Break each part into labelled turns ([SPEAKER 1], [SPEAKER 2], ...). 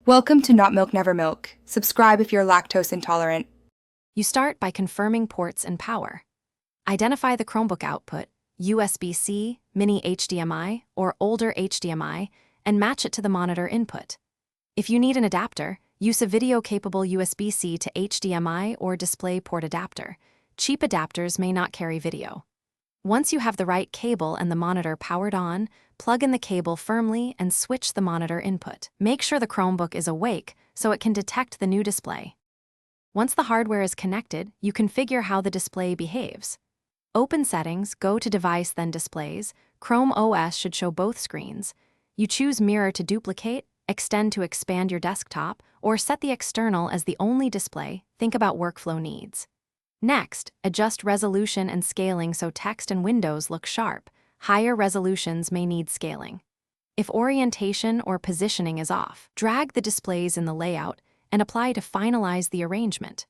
[SPEAKER 1] Welcome to Not Milk Never Milk. Subscribe if you're lactose intolerant.
[SPEAKER 2] You start by confirming ports and power. Identify the Chromebook output, USB-C, mini HDMI, or older HDMI, and match it to the monitor input. If you need an adapter, use a video-capable USB-C to HDMI or DisplayPort adapter. Cheap adapters may not carry video. Once you have the right cable and the monitor powered on, plug in the cable firmly and switch the monitor input. Make sure the Chromebook is awake so it can detect the new display. Once the hardware is connected, you configure how the display behaves. Open Settings, go to Device then Displays. Chrome OS should show both screens. You choose Mirror to duplicate, Extend to expand your desktop, or set the external as the only display. Think about workflow needs. Next, adjust resolution and scaling so text and windows look sharp. Higher resolutions may need scaling. If orientation or positioning is off, drag the displays in the layout and apply to finalize the arrangement.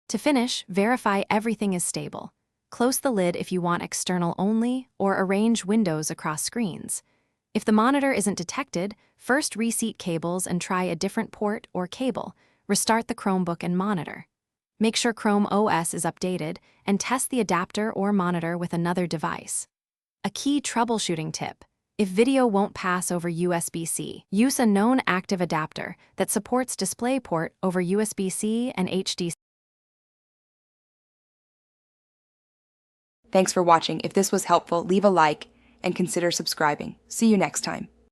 [SPEAKER 2] To finish, verify everything is stable. Close the lid if you want external only, or arrange windows across screens. If the monitor isn't detected, first reseat cables and try a different port or cable. Restart the Chromebook and monitor. Make sure Chrome OS is updated and test the adapter or monitor with another device. A key troubleshooting tip: if video won't pass over USB-C, use a known active adapter that supports DisplayPort over USB-C and HD.
[SPEAKER 1] Thanks for watching. If this was helpful, leave a like and consider subscribing. See you next time.